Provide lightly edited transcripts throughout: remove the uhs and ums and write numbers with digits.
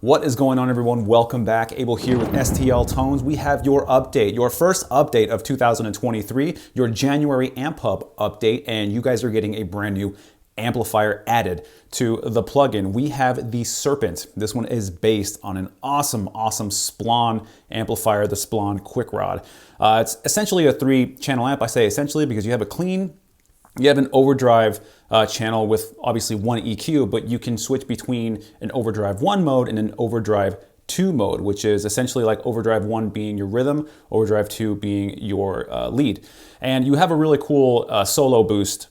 What is going on, everyone? Welcome back. Abel here with STL Tones. We have your update, your first update of 2023, your January AmpHub update, and you guys are getting a brand new amplifier added to the plugin. We have the Serpent. This one is based on an awesome Splon amplifier, the Splon Quick Rod. It's essentially a 3-channel amp. I say essentially because you have an overdrive channel with obviously one EQ, but you can switch between an overdrive 1 mode and an overdrive 2 mode, which is essentially like overdrive 1 being your rhythm, overdrive 2 being your lead. And you have a really cool solo boost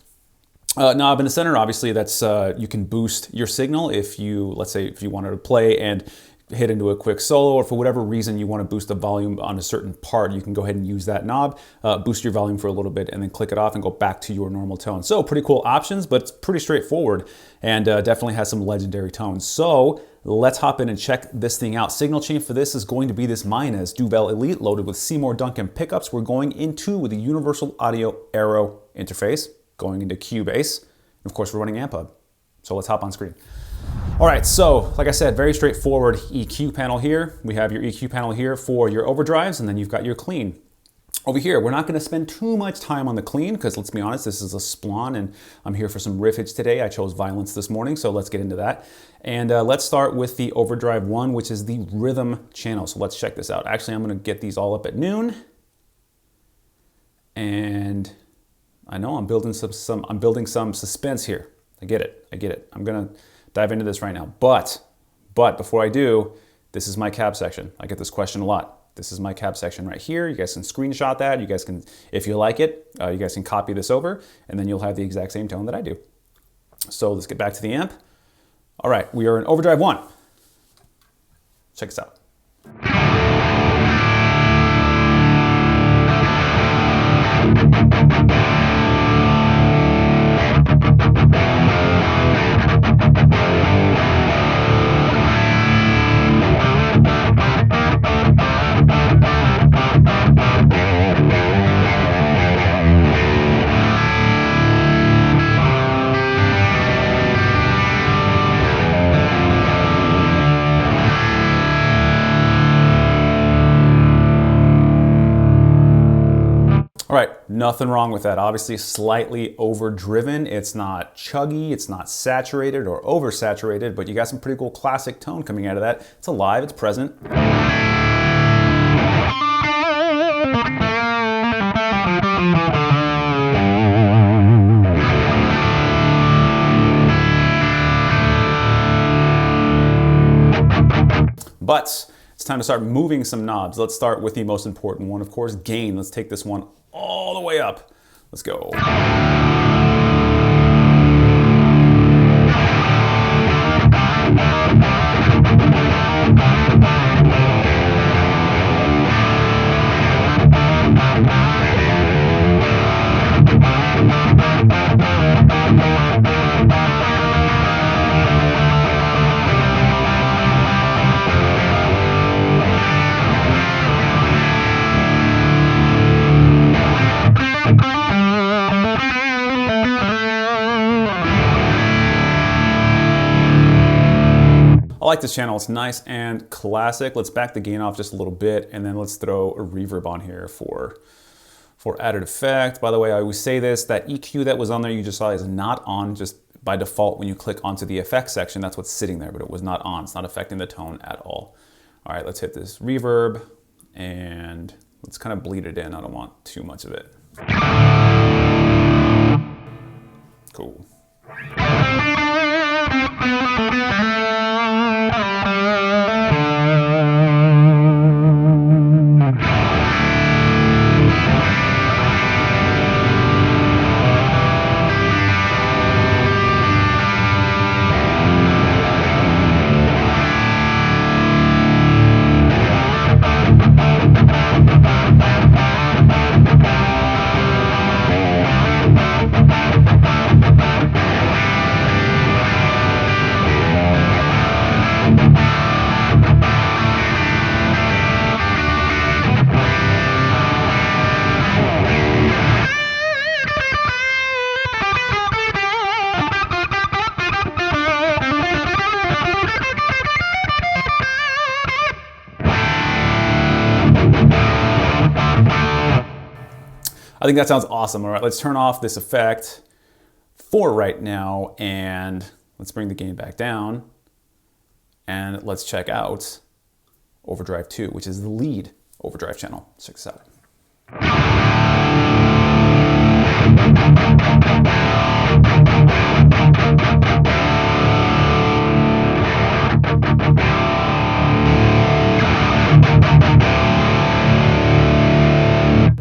knob in the center. Obviously that's you can boost your signal if you, let's say if you wanted to play and hit into a quick solo, or for whatever reason you want to boost the volume on a certain part, you can go ahead and use that knob, boost your volume for a little bit, and then click it off and go back to your normal tone. So pretty cool options, but it's pretty straightforward and definitely has some legendary tones. So let's hop in and check this thing out. Signal chain for this is going to be this Minus Duvel Elite loaded with Seymour Duncan pickups. We're going into with the Universal Audio Aero interface, going into Cubase, and of course we're running AmpHub. So let's hop on screen. All right, so like I said, very straightforward EQ panel here. We have your EQ panel here for your overdrives, and then you've got your clean. Over here, we're not gonna spend too much time on the clean because let's be honest, this is a Splon and I'm here for some riffage today. I chose violence this morning, so let's get into that. And let's start with the overdrive 1, which is the rhythm channel. So let's check this out. Actually, I'm gonna get these all up at noon. And I know I'm building some suspense here. I get it. I'm gonna dive into this right now. But before I do, this is my cab section. I get this question a lot. This is my cab section right here. You guys can screenshot that. You guys can, if you like it, you guys can copy this over, and then you'll have the exact same tone that I do. So let's get back to the amp. All right, we are in overdrive 1. Check this out. All right, nothing wrong with that. Obviously slightly overdriven. It's not chuggy, it's not saturated or oversaturated, but you got some pretty cool classic tone coming out of that. It's alive, it's present. But it's time to start moving some knobs. Let's start with the most important one, of course, gain. Let's take this one all the way up. Let's go. I like this channel, it's nice and classic. Let's back the gain off just a little bit, and then let's throw a reverb on here for added effect. By the way, I always say this, that EQ that was on there you just saw is not on just by default when you click onto the effects section. That's what's sitting there, but it was not on. It's not affecting the tone at all. All right, let's hit this reverb, and let's kind of bleed it in. I don't want too much of it. Cool. I think that sounds awesome. All right, let's turn off this effect for right now, and let's bring the gain back down, and let's check out Overdrive 2, which is the lead Overdrive channel. Let's check this out.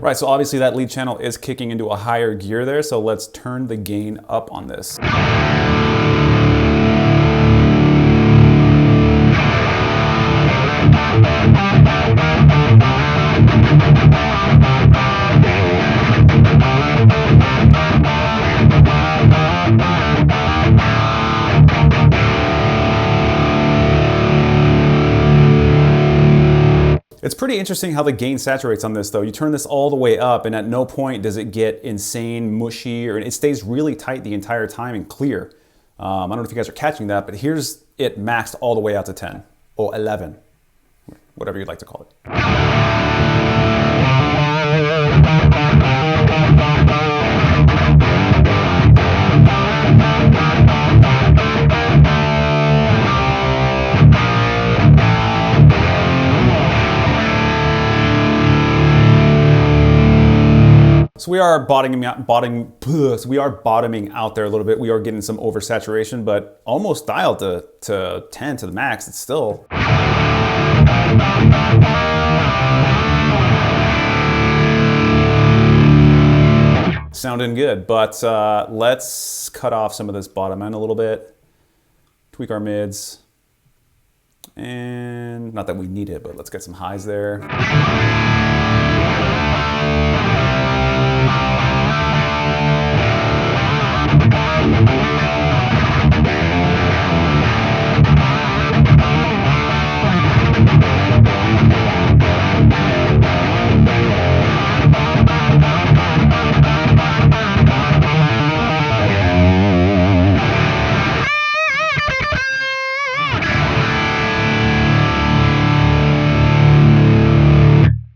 Right, so obviously that lead channel is kicking into a higher gear there, so let's turn the gain up on this. It's pretty interesting how the gain saturates on this though. You turn this all the way up and at no point does it get insane, mushy, or it stays really tight the entire time and clear. I don't know if you guys are catching that, but here's it maxed all the way out to 10 or 11, whatever you'd like to call it. So we are bottoming out there a little bit. We are getting some oversaturation, but almost dialed to 10 to the max. It's still. Sounding good, but let's cut off some of this bottom end a little bit, tweak our mids, and not that we need it, but let's get some highs there.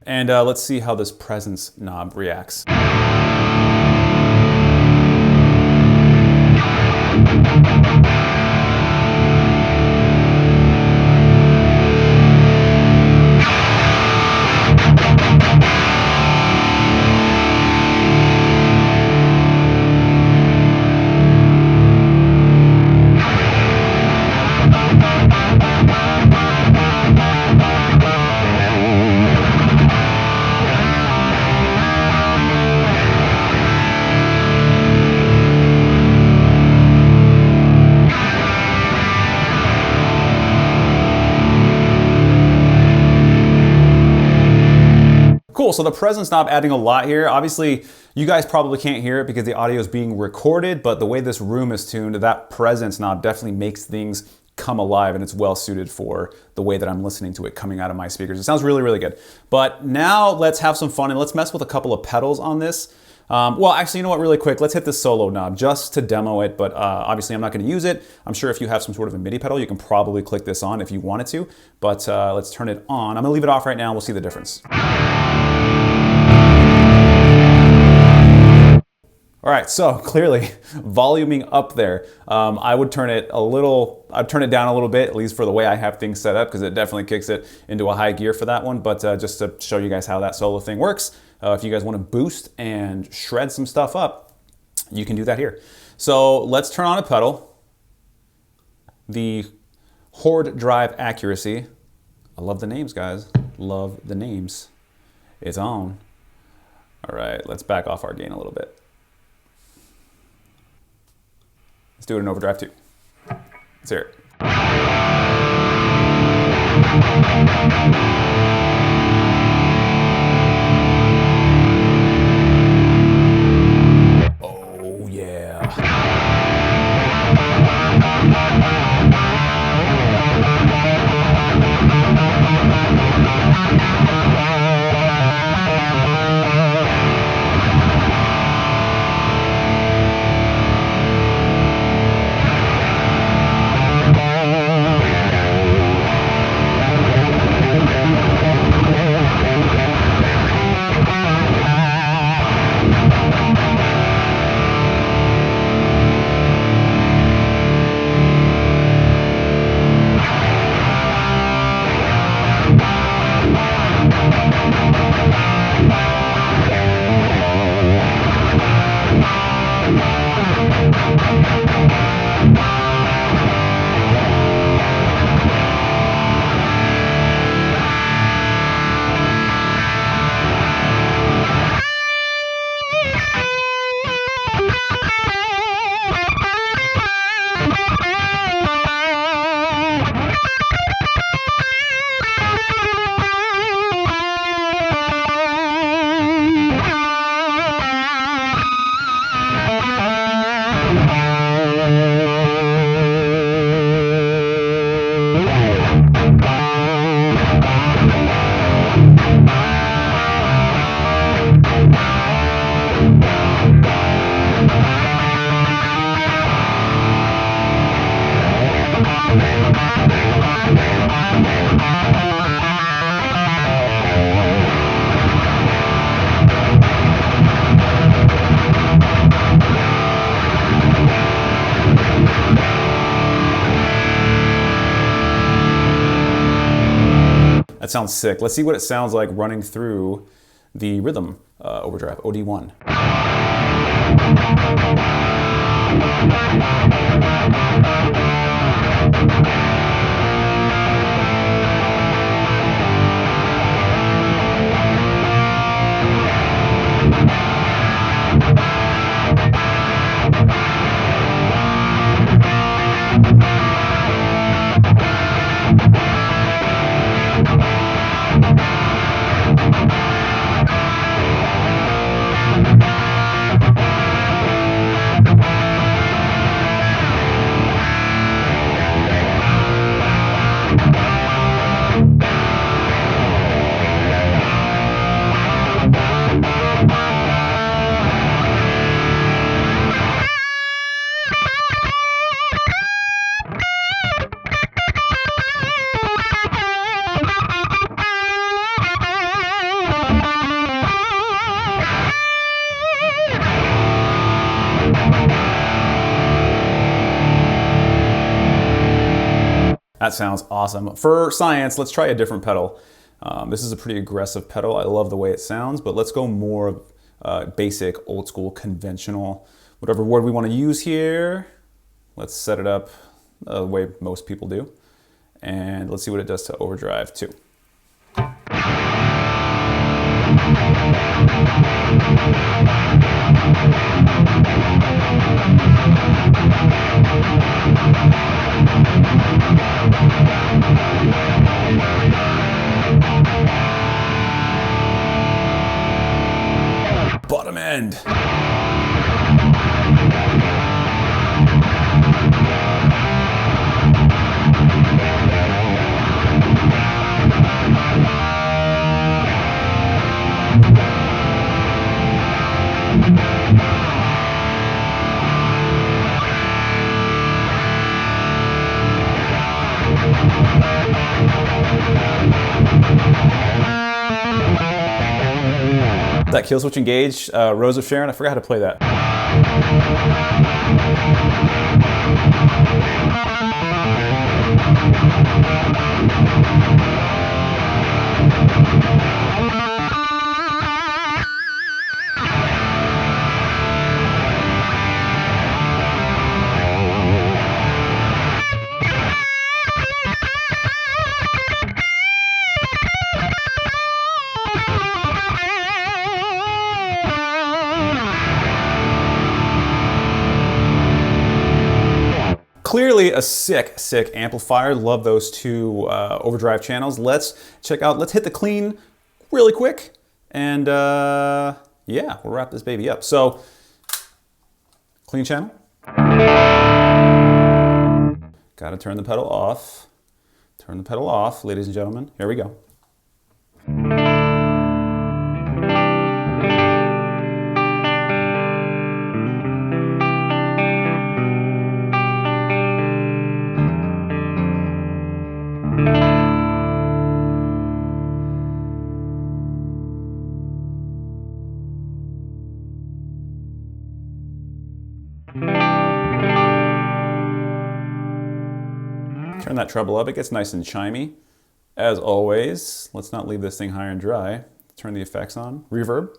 And let's see how this presence knob reacts. Cool, so the presence knob adding a lot here. Obviously, you guys probably can't hear it because the audio is being recorded, but the way this room is tuned, that presence knob definitely makes things come alive, and it's well suited for the way that I'm listening to it coming out of my speakers. It sounds really, really good. But now let's have some fun and let's mess with a couple of pedals on this. Well, actually, you know what, really quick, let's hit the solo knob just to demo it, but obviously I'm not gonna use it. I'm sure if you have some sort of a MIDI pedal, you can probably click this on if you wanted to, but let's turn it on. I'm gonna leave it off right now, we'll see the difference. All right, so clearly voluming up there. I would turn it down a little bit, at least for the way I have things set up, because it definitely kicks it into a high gear for that one. But just to show you guys how that solo thing works, if you guys want to boost and shred some stuff up, you can do that here. So let's turn on a pedal. The Overdrive Accuracy. I love the names, guys. Love the names. It's on. All right, let's back off our gain a little bit. Let's do it in Overdrive 2. Let's hear it. Oh, yeah. That sounds sick. Let's see what it sounds like running through the rhythm overdrive, OD1. That sounds awesome. For science, let's try a different pedal. This is a pretty aggressive pedal. I love the way it sounds, but let's go more basic, old school, conventional. Whatever word we want to use here, let's set it up the way most people do. And let's see what it does to overdrive too. Bottom end. That kill switch engage, Rose of Sharon, I forgot how to play that. Clearly a sick amplifier. Love those two overdrive channels. Let's hit the clean really quick. And yeah, we'll wrap this baby up. So, clean channel. Gotta turn the pedal off. Turn the pedal off, ladies and gentlemen. Here we go. Turn that treble up, it gets nice and chimey. As always, let's not leave this thing high and dry. Turn the effects on. Reverb.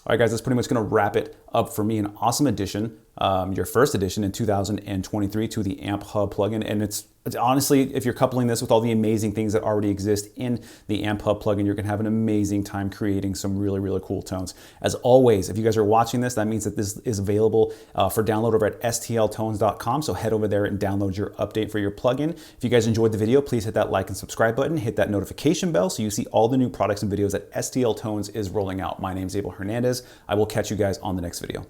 All right, guys, that's pretty much going to wrap it up for me. An awesome edition your first edition in 2023 to the AmpHub plugin. And it's honestly, if you're coupling this with all the amazing things that already exist in the AmpHub plugin, you're gonna have an amazing time creating some really, really cool tones. As always, if you guys are watching this, that means that this is available for download over at stltones.com. So head over there and download your update for your plugin. If you guys enjoyed the video, please hit that like and subscribe button, hit that notification bell so you see all the new products and videos that STL Tones is rolling out. My name is Abel Hernandez. I will catch you guys on the next video.